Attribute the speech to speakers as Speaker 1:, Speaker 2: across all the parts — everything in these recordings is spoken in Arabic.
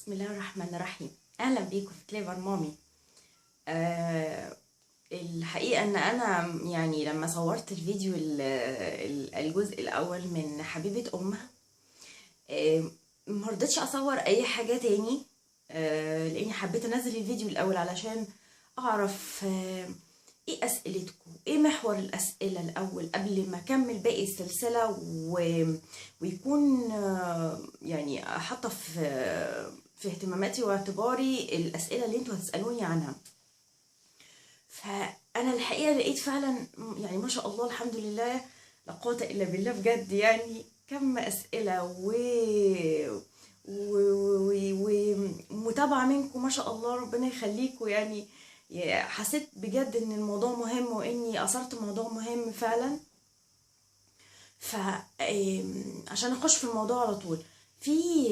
Speaker 1: بسم الله الرحمن الرحيم. اهلا بيكم في كليفر مامي. الحقيقه ان انا يعني لما صورت الفيديو الجزء الاول من حبيبه امها، مرضتش اصور اي حاجه تاني. لاني حبيت انزل الفيديو الاول علشان اعرف ايه اسئلتكم، ايه محور الاسئله الاول قبل ما اكمل باقي السلسله ويكون يعني حاطه في اهتماماتي واعتباري الاسئله اللي انتوا هتسالوني عنها. فانا الحقيقه لقيت فعلا يعني ما شاء الله الحمد لله لا قوه الا بالله بجد، يعني كم اسئله ومتابعه منكم ما شاء الله، ربنا يخليكم. يعني حسيت بجد ان الموضوع مهم واني اثرت موضوع مهم فعلا. ف عشان اخش في الموضوع على طول، في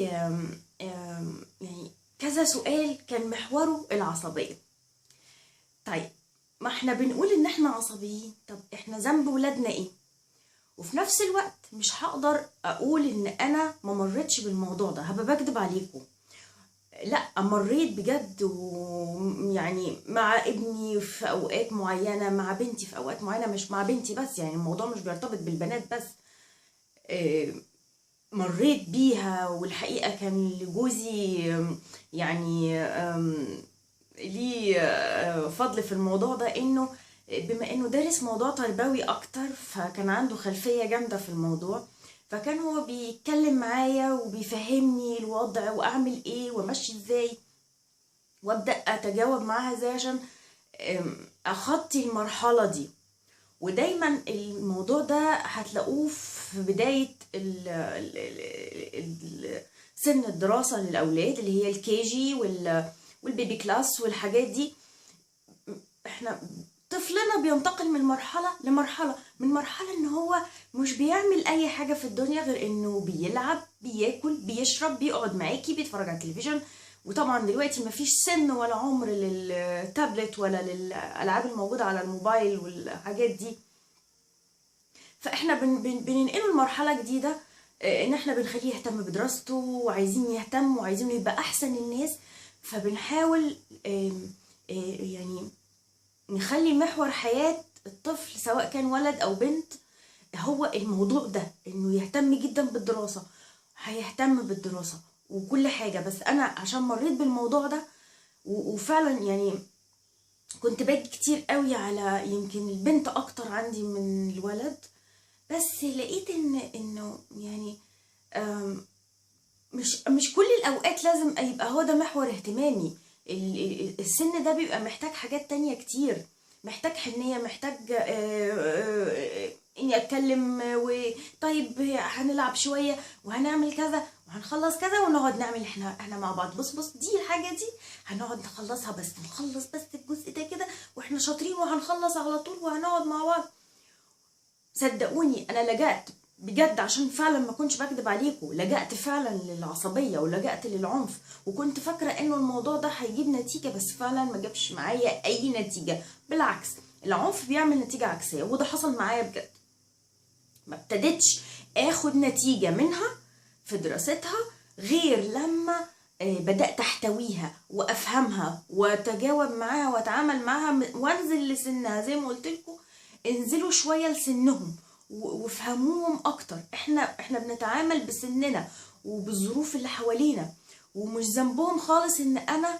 Speaker 1: يعني كذا سؤال كان محوره العصبيه. طيب، ما احنا بنقول ان احنا عصبيين، طب احنا ذنب ولادنا ايه؟ وفي نفس الوقت مش هقدر اقول ان انا ما مرتش بالموضوع ده، هبقى بكدب عليكم. لا، مريت بجد، ويعني مع ابني في اوقات معينه، مع بنتي في اوقات معينه، مش مع بنتي بس، يعني الموضوع مش بيرتبط بالبنات بس. مريت بيها، والحقيقه كان لجوزي يعني ليه فضل في الموضوع ده، انه بما انه دارس موضوع تربوي اكتر، فكان عنده خلفيه جامده في الموضوع. فكان هو بيتكلم معايا وبيفهمني الوضع واعمل ايه وامشي ازاي وابدا اتجاوب معاها ازاي عشان اخطي المرحله دي. ودايما الموضوع ده هتلاقوه في بدايه سن الدراسه للاولاد، اللي هي الكي جي والبيبي كلاس والحاجات دي. احنا طفلنا بينتقل من مرحلة لمرحلة، من مرحلة ان هو مش بيعمل اي حاجة في الدنيا غير انه بيلعب، بياكل، بيشرب، بيقعد معاكي، بيتفرج على التلفزيون. وطبعا دلوقتي مفيش سن ولا عمر للتابلت ولا للالعاب الموجودة على الموبايل والحاجات دي. فاحنا بننقله لمرحلة جديدة، ان احنا بنخليه يهتم بدراسته، وعايزين يهتم وعايزين يبقى احسن الناس. فبنحاول يعني نخلي محور حياة الطفل سواء كان ولد أو بنت هو الموضوع ده، إنه يهتم جدا بالدراسة. هيهتم بالدراسة وكل حاجة، بس أنا عشان مريت بالموضوع ده وفعلا يعني كنت باجي كتير قوي على يمكن البنت أكتر عندي من الولد. بس لقيت إنه يعني مش كل الأوقات لازم يبقى هو ده محور اهتمامي. السن ده بيبقى محتاج حاجات تانية كتير، محتاج حنية، محتاج اني اتكلم وطيب هنلعب شوية وهنعمل كذا وهنخلص كذا ونقعد نعمل احنا مع بعض. بص دي الحاجة دي هنقعد نخلصها، بس نخلص بس الجزء ده كده واحنا شاطرين وهنخلص على طول وهنقعد مع بعض. صدقوني انا لجأت بجد، عشان فعلا ما كنتش بكذب عليكم، لجأت فعلا للعصبية ولجأت للعنف، وكنت فاكرة انه الموضوع ده هيجيب نتيجة، بس فعلا ما جابش معايا اي نتيجة. بالعكس، العنف بيعمل نتيجة عكسية، وده حصل معايا بجد. ما ابتدتش اخد نتيجة منها في دراستها غير لما بدأت احتويها وافهمها واتجاوب معاها واتعامل معاها وانزل لسنها. زي ما قلت لكم، انزلوا شوية لسنهم وافهموهم اكتر. احنا بنتعامل بسننا وبالظروف اللي حوالينا، ومش ذنبهم خالص ان انا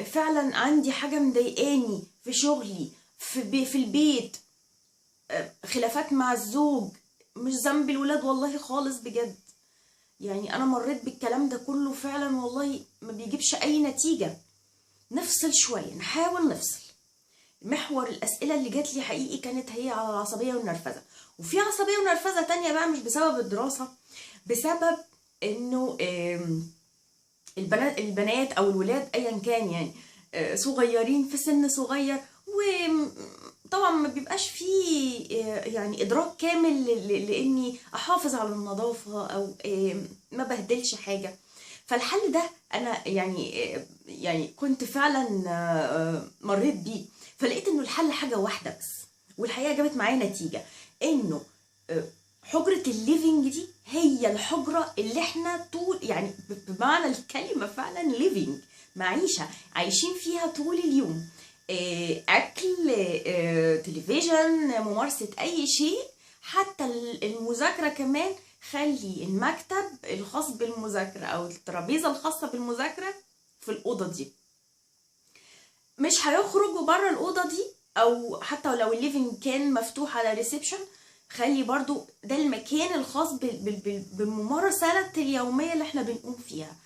Speaker 1: فعلا عندي حاجة مضايقاني في شغلي، في البيت، خلافات مع الزوج. مش ذنب الولاد والله خالص بجد. يعني انا مريت بالكلام ده كله فعلا، والله ما بيجيبش اي نتيجة. نفصل شوية، نحاول نفصل. محور الأسئلة اللي جات لي حقيقي كانت هي على العصبية والنرفزة. وفي عصبية ونرفزة تانية بقى مش بسبب الدراسة، بسبب انه البنات او الولاد ايا كان، يعني صغيرين في سن صغير، وطبعا ما بيبقاش فيه يعني ادراك كامل لاني احافظ على النظافة او ما بهدلش حاجة. فالحل ده انا يعني كنت فعلا مريت بيه. فلقيت انه الحل حاجة واحدة بس، والحقيقة جابت معايا نتيجة، انه حجرة الليفينج دي هي الحجرة اللي احنا طول يعني بمعنى الكلمة فعلا ليفينج، معيشة عايشين فيها طول اليوم. أكل، تلفزيون، ممارسة أي شيء، حتى المذاكرة كمان. خلي المكتب الخاص بالمذاكرة أو الترابيزة الخاصة بالمذاكرة في الأوضة دي، مش هيخرجوا بره الأوضة دي. أو حتى لو الليفينج كان مفتوح على ريسبشن، خلي برضو ده المكان الخاص بالممارسات اليومية اللي احنا بنقوم فيها.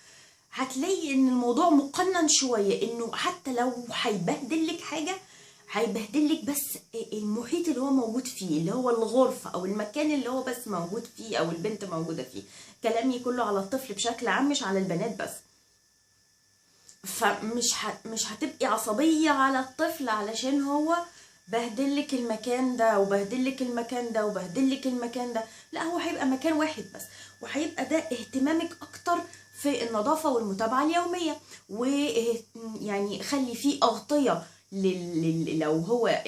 Speaker 1: هتلاقي ان الموضوع مقنن شوية، انه حتى لو هيبهدلك حاجة هيبهدلك بس المحيط اللي هو موجود فيه، اللي هو الغرفة او المكان اللي هو بس موجود فيه او البنت موجودة فيه. كلامي كله على الطفل بشكل عام مش على البنات بس. مش هتبقي عصبية على الطفل علشان هو بهدلك المكان ده وبهدلك المكان ده وبهدلك المكان ده، لا، هو هيبقى مكان واحد بس، وهيبقى ده اهتمامك اكتر في النظافة والمتابعة اليومية. ويعني خلي فيه اغطية لو هو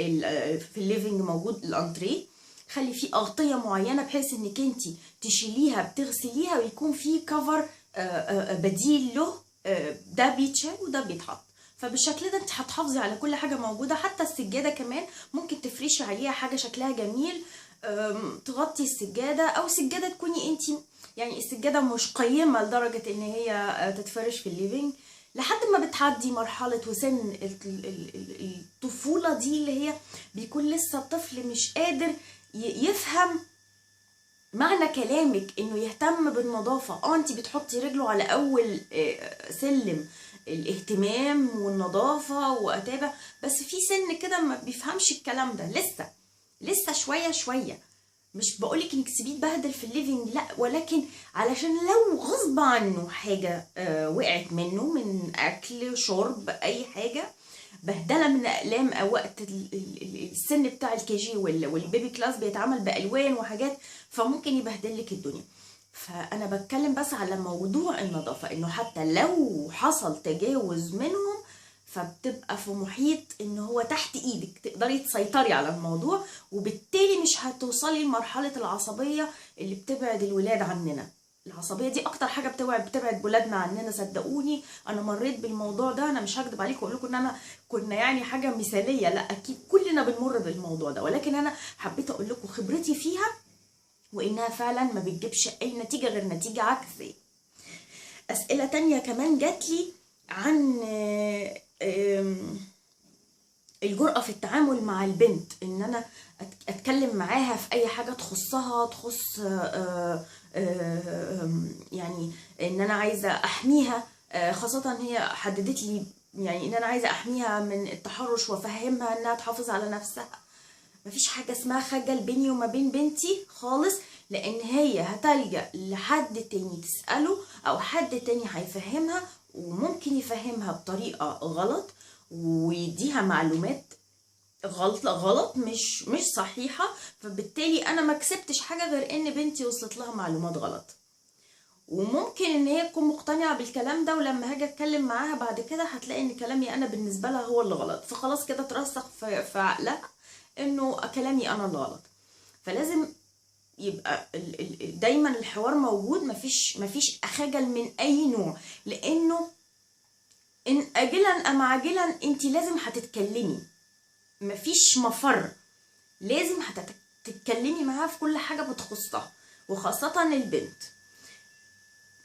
Speaker 1: في الليفينج موجود الانتريه، خلي فيه اغطية معينة بحيث انك انت تشيليها بتغسليها ويكون فيه كفر بديل له، ده بيتشال وده بيتحط. فبالشكل ده انت هتحافظي على كل حاجه موجوده. حتى السجاده كمان ممكن تفرشي عليها حاجه شكلها جميل، تغطي السجاده، او سجاده تكوني انت يعني السجاده مش قيمه لدرجه ان هي تتفرش في الليفينج، لحد ما بتعدي مرحله وسن الطفوله دي اللي هي بيكون لسه الطفل مش قادر يفهم معنى كلامك انه يهتم بالنظافة. انت بتحطي رجله على اول سلم الاهتمام والنظافة واتابع، بس في سن كده ما بيفهمش الكلام ده لسه شوية شوية. مش بقولك انك تسيبيه يتبهدل في الليفينج، لا، ولكن علشان لو غصب عنه حاجة وقعت منه من اكل شرب اي حاجة، بهدله من اقلام، او وقت السن بتاع الكي جي والبيبي كلاس بيتعمل بالوان وحاجات، فممكن يبهدلك الدنيا. فانا بتكلم بس على موضوع النظافه، انه حتى لو حصل تجاوز منهم فبتبقى في محيط ان هو تحت ايدك، تقدري تسيطري على الموضوع، وبالتالي مش هتوصلي لمرحله العصبيه اللي بتبعد الولاد عننا. العصبيه دي اكتر حاجه بتبعد ولادنا عننا، صدقوني. انا مريت بالموضوع ده، انا مش هكدب عليكم واقول لكم ان انا كنا يعني حاجه مثاليه، لا، اكيد كلنا بنمر بالموضوع ده، ولكن انا حبيت اقول لكم خبرتي فيها، وانها فعلا ما بتجيبش اي نتيجه غير نتيجه عكسيه. اسئله تانية كمان جات لي عن الجرأة في التعامل مع البنت، ان انا اتكلم معاها في اي حاجة تخصها، تخص يعني ان انا عايزة احميها، خاصة هي حددت لي يعني ان انا عايزة احميها من التحرش وافهمها انها تحافظ على نفسها. مفيش حاجة اسمها خجل بيني وما بين بنتي خالص، لان هي هتلجأ لحد تاني تسأله، او حد تاني هيفهمها، وممكن يفهمها بطريقة غلط ويديها معلومات غلط مش صحيحة. فبالتالي انا ما كسبتش حاجة غير ان بنتي وصلت لها معلومات غلط، وممكن ان هي تكون مقتنعة بالكلام ده، ولما هاجي اتكلم معاها بعد كده هتلاقي ان كلامي انا بالنسبة لها هو اللي غلط، فخلاص كده ترسخ في عقلها انه كلامي انا اللي غلط. فلازم يبقى دايما الحوار موجود، مفيش خجل من اي نوع، لانه ان اجلا ام عاجلا انت لازم هتتكلمي، مفيش مفر، لازم هتتكلمي معاها في كل حاجه بتخصها، وخاصه البنت.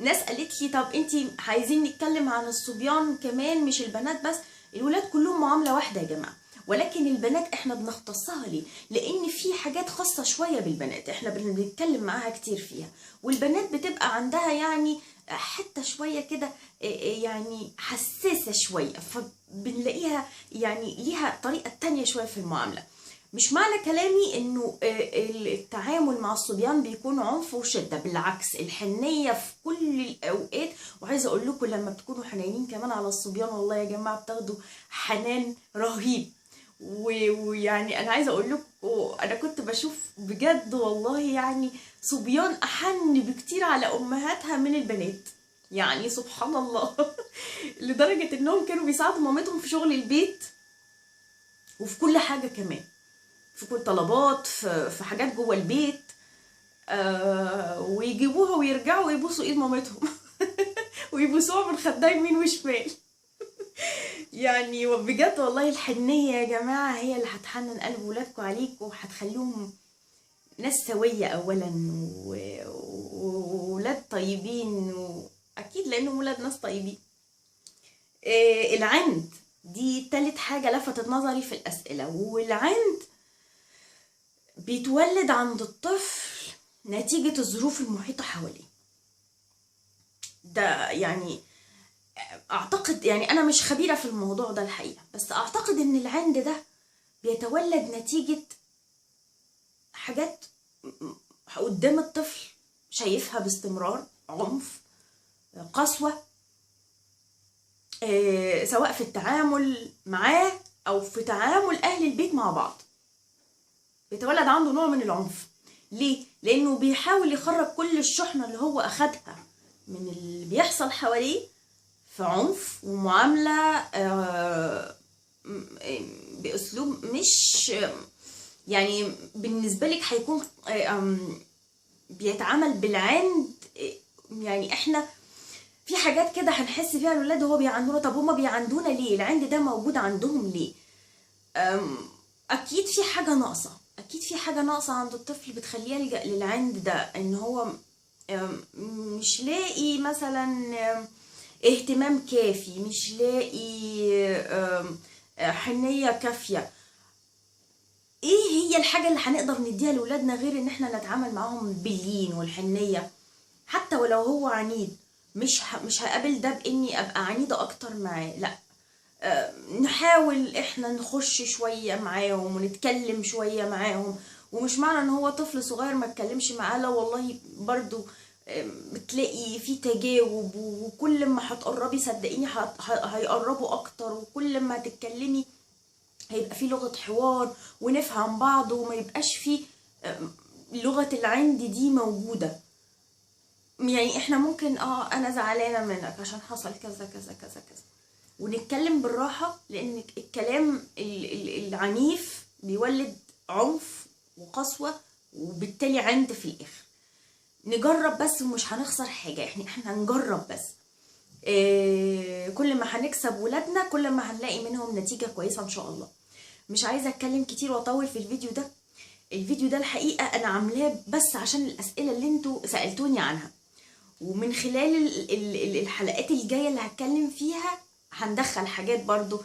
Speaker 1: ناس قالت لي طب انت عايزين نتكلم عن الصبيان كمان مش البنات بس؟ الولاد كلهم معامله واحده يا جماعه، ولكن البنات احنا بنختصها ليه؟ لان في حاجات خاصه شويه بالبنات احنا بنتكلم معاها كتير فيها، والبنات بتبقى عندها يعني حته شويه كده يعني حساسه شويه، فبنلاقيها يعني ليها طريقه تانية شويه في المعامله. مش معنى كلامي انه التعامل مع الصبيان بيكون عنف وشده، بالعكس، الحنيه في كل الاوقات. وعايزه اقول لكم لما بتكونوا حنينين كمان على الصبيان، والله يا جماعه بتاخدوا حنان رهيب. ويعني انا عايزه اقول لكم انا كنت بشوف بجد والله يعني صبيان احن بكتير على امهاتها من البنات، يعني سبحان الله. لدرجه انهم كانوا بيساعدوا مامتهم في شغل البيت وفي كل حاجه كمان، في كل طلبات، في حاجات جوه البيت. ويجيبوها ويرجعوا ويبوسوا ايد مامتهم ويبوسوها من خدها يمين وشمال. يعني بجد والله الحنية يا جماعة هي اللي هتحنن قلب ولادكم عليكم، وهتخليهم ناس سوية أولا وولاد طيبين، وأكيد لأنهم ولاد ناس طيبين. العند دي تالت حاجة لفتت نظري في الأسئلة. والعند بيتولد عند الطفل نتيجة الظروف المحيطة حواليه. ده يعني اعتقد، يعني انا مش خبيرة في الموضوع ده الحقيقة، بس اعتقد ان العند ده بيتولد نتيجة حاجات قدام الطفل شايفها باستمرار، عنف، قسوة، سواء في التعامل معاه او في تعامل اهل البيت مع بعض. بيتولد عنده نوع من العنف. ليه؟ لانه بيحاول يخرج كل الشحنة اللي هو اخدها من اللي بيحصل حواليه في عنف ومعاملة بأسلوب مش يعني بالنسبة لك هيكون بيتعامل بالعند. يعني احنا في حاجات كده هنحس فيها الولاد وهو بيعندونا. طب هما بيعندونا ليه؟ العند ده موجود عندهم ليه؟ اكيد في حاجة ناقصة، اكيد في حاجة ناقصة عند الطفل بتخليه يلجأ للعند ده. ان هو مش لاقي مثلا اهتمام كافي، مش لاقي حنية كافية. ايه هي الحاجة اللي هنقدر نديها لولادنا غير ان احنا نتعامل معاهم باللين والحنية؟ حتى ولو هو عنيد، مش هقابل ده باني ابقى عنيدة اكتر معاه، لا. نحاول احنا نخش شوية معاهم ونتكلم شوية معاهم. ومش معنى ان هو طفل صغير ما اتكلمش معاه، لا والله برضو بتلاقي في تجاوب، وكل ما هتقربي صدقيني هيقربوا اكتر، وكل ما هتتكلمي هيبقى في لغة حوار ونفهم بعض، وما يبقاش في لغة العند دي موجودة. يعني احنا ممكن انا زعلانة منك عشان حصل كذا كذا كذا كذا، ونتكلم بالراحة، لان الكلام العنيف بيولد عنف وقسوة وبالتالي عند في الاخر. نجرب بس ومش هنخسر حاجة، احنا نجرب بس. كل ما هنكسب ولادنا كل ما هنلاقي منهم نتيجة كويسة ان شاء الله. مش عايزة اتكلم كتير واطول في الفيديو ده. الفيديو ده الحقيقة انا عاملاه بس عشان الاسئلة اللي انتوا سألتوني عنها، ومن خلال الحلقات الجاية اللي هتكلم فيها هندخل حاجات برضو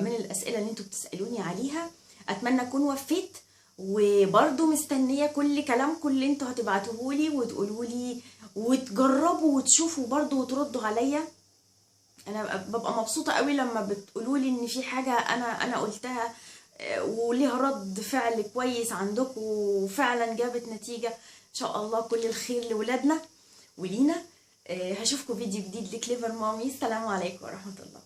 Speaker 1: من الاسئلة اللي انتوا بتسألوني عليها. اتمنى اكون وفيت، وبرضو مستنية كل كلامكم اللي انتوا هتبعتوهولي وتقولولي وتجربوا وتشوفوا برضو وتردوا عليا. انا ببقى مبسوطة قوي لما بتقولولي ان في حاجة انا قلتها وليها رد فعل كويس عندكم وفعلا جابت نتيجة. ان شاء الله كل الخير لولادنا ولينا. هشوفكم فيديو جديد لكليفر مامي. السلام عليكم ورحمة الله.